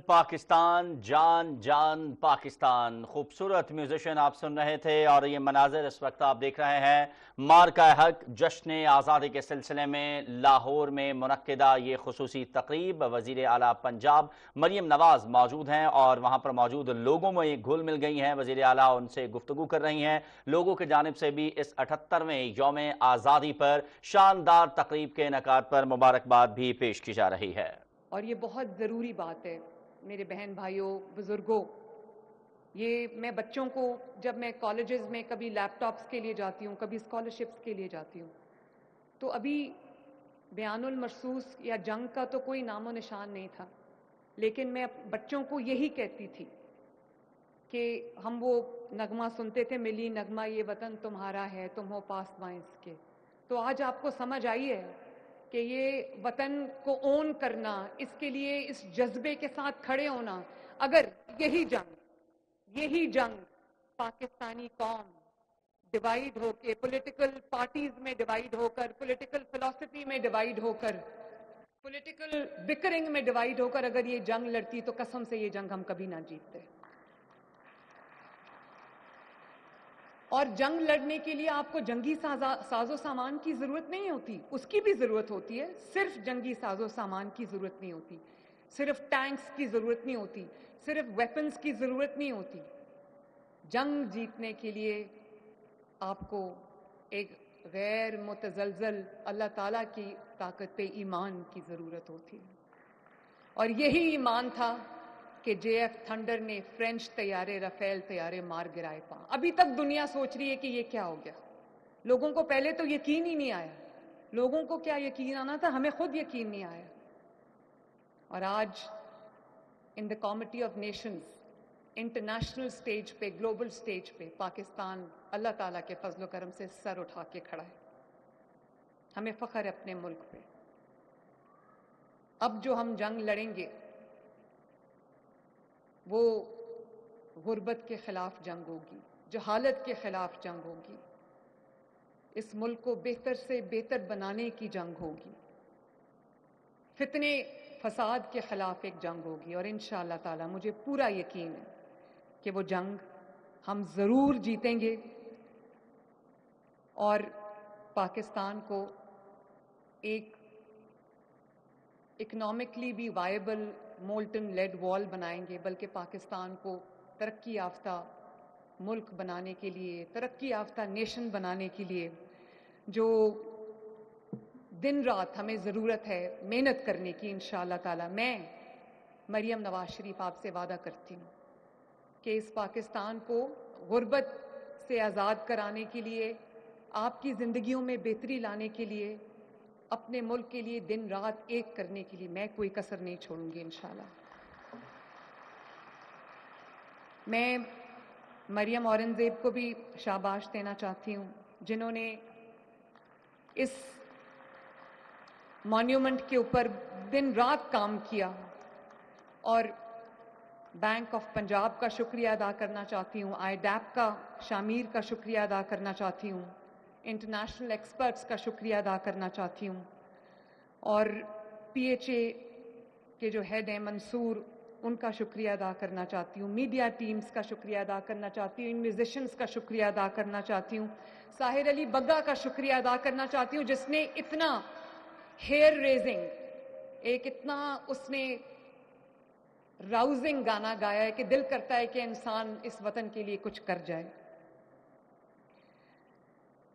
پاکستان جان جان پاکستان خوبصورت میوزیشن آپ سن رہے تھے اور یہ مناظر اس وقت آپ دیکھ رہے ہیں مارکہ حق جشن آزادی کے سلسلے میں لاہور میں منعقدہ یہ خصوصی تقریب وزیر اعلیٰ پنجاب مریم نواز موجود ہیں اور وہاں پر موجود لوگوں میں گھل مل گئی ہیں. وزیر اعلیٰ ان سے گفتگو کر رہی ہیں. لوگوں کی جانب سے بھی اس 78ویں یوم آزادی پر شاندار تقریب کے انعقاد پر مبارکباد بھی پیش کی جا رہی ہے. اور یہ بہت ضروری بات ہے میرے بہن بھائیوں بزرگوں. یہ میں بچوں کو جب میں کالجز میں کبھی لیپ ٹاپس کے لیے جاتی ہوں کبھی اسکالرشپس کے لیے جاتی ہوں تو ابھی بیان المرصوص یا جنگ کا تو کوئی نام و نشان نہیں تھا، لیکن میں بچوں کو یہی کہتی تھی کہ ہم وہ نغمہ سنتے تھے ملی نغمہ یہ وطن تمہارا ہے تم ہو پاسباں اس کے. تو آج آپ کو سمجھ آئی ہے کہ یہ وطن کو اون کرنا، اس کے لیے اس جذبے کے ساتھ کھڑے ہونا، اگر یہی جنگ پاکستانی قوم ڈیوائیڈ ہو کے پولیٹیکل پارٹیز میں ڈیوائیڈ ہو کر پولیٹیکل فلسفی میں ڈیوائیڈ ہو کر پولیٹیکل بکرنگ میں ڈیوائیڈ ہو کر اگر یہ جنگ لڑتی تو قسم سے یہ جنگ ہم کبھی نہ جیتتے. اور جنگ لڑنے کے لیے آپ کو جنگی ساز و سامان کی ضرورت نہیں ہوتی، اس کی بھی ضرورت ہوتی ہے. صرف جنگی ساز و سامان کی ضرورت نہیں ہوتی، صرف ٹینکس کی ضرورت نہیں ہوتی، صرف ویپنز کی ضرورت نہیں ہوتی. جنگ جیتنے کے لیے آپ کو ایک غیر متزلزل اللہ تعالیٰ کی طاقت ایمان کی ضرورت ہوتی ہے. اور یہی ایمان تھا کہ جے ایف تھنڈر نے فرینچ طیارے رافیل طیارے مار گرائے پا. ابھی تک دنیا سوچ رہی ہے کہ یہ کیا ہو گیا. لوگوں کو پہلے تو یقین ہی نہیں آیا. لوگوں کو کیا یقین آنا تھا، ہمیں خود یقین نہیں آیا. اور آج in the committee of nations international stage پہ گلوبل سٹیج پہ پاکستان اللہ تعالیٰ کے فضل و کرم سے سر اٹھا کے کھڑا ہے. ہمیں فخر ہے اپنے ملک پہ. اب جو ہم جنگ لڑیں گے وہ غربت کے خلاف جنگ ہوگی، جہالت کے خلاف جنگ ہوگی، اس ملک کو بہتر سے بہتر بنانے کی جنگ ہوگی، فتنے فساد کے خلاف ایک جنگ ہوگی. اور انشاءاللہ تعالی مجھے پورا یقین ہے کہ وہ جنگ ہم ضرور جیتیں گے اور پاکستان کو ایک اکنامکلی بھی وائبل مولٹن لیڈ وال بنائیں گے، بلکہ پاکستان کو ترقی یافتہ ملک بنانے کے لیے، ترقی یافتہ نیشن بنانے کے لیے جو دن رات ہمیں ضرورت ہے محنت کرنے کی انشاءاللہ تعالی. میں مریم نواز شریف آپ سے وعدہ کرتی ہوں کہ اس پاکستان کو غربت سے آزاد کرانے کے لیے، آپ کی زندگیوں میں بہتری لانے کے لیے، اپنے ملک کے لیے دن رات ایک کرنے کے لیے میں کوئی کسر نہیں چھوڑوں گی انشاءاللہ. میں مریم اورنگزیب کو بھی شاباش دینا چاہتی ہوں جنہوں نے اس مانیومنٹ کے اوپر دن رات کام کیا. اور بینک آف پنجاب کا شکریہ ادا کرنا چاہتی ہوں، آئی ڈیپ کا شامیر کا شکریہ ادا کرنا چاہتی ہوں، انٹرنیشنل ایکسپرٹس کا شکریہ ادا کرنا چاہتی ہوں، اور پی ایچ اے کے جو ہیڈ ہیں منصور ان کا شکریہ ادا کرنا چاہتی ہوں، میڈیا ٹیمز کا شکریہ ادا کرنا چاہتی ہوں، ان میوزیشنز کا شکریہ ادا کرنا چاہتی ہوں، ساحر علی بگا کا شکریہ ادا کرنا چاہتی ہوں جس نے اتنا ہیئر ریزنگ ایک اتنا اس نے راؤزنگ گانا گایا ہے کہ دل کرتا ہے کہ انسان اس وطن کے لیے کچھ کر جائے.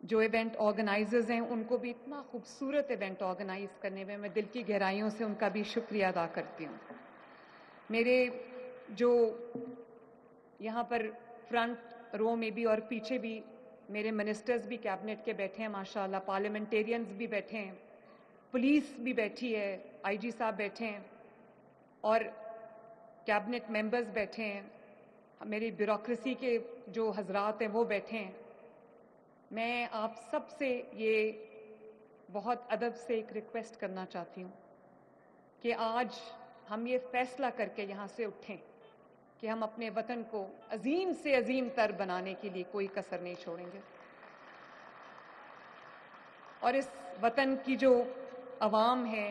جو ایونٹ آرگنائزرز ہیں ان کو بھی اتنا خوبصورت ایونٹ آرگنائز کرنے میں دل کی گہرائیوں سے ان کا بھی شکریہ ادا کرتی ہوں. میرے جو یہاں پر فرنٹ رو میں بھی اور پیچھے بھی میرے منسٹرز بھی کیبنٹ کے بیٹھے ہیں ماشاءاللہ، پارلیمنٹیرینز بھی بیٹھے ہیں، پولیس بھی بیٹھی ہے، آئی جی صاحب بیٹھے ہیں اور کیبنٹ ممبرز بیٹھے ہیں، میری بیوروکریسی کے جو حضرات ہیں وہ بیٹھے ہیں. میں آپ سب سے یہ بہت ادب سے ایک ریکویسٹ کرنا چاہتی ہوں کہ آج ہم یہ فیصلہ کر کے یہاں سے اٹھیں کہ ہم اپنے وطن کو عظیم سے عظیم تر بنانے کے لیے کوئی کسر نہیں چھوڑیں گے. اور اس وطن کی جو عوام ہے،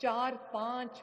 4-5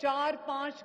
4-5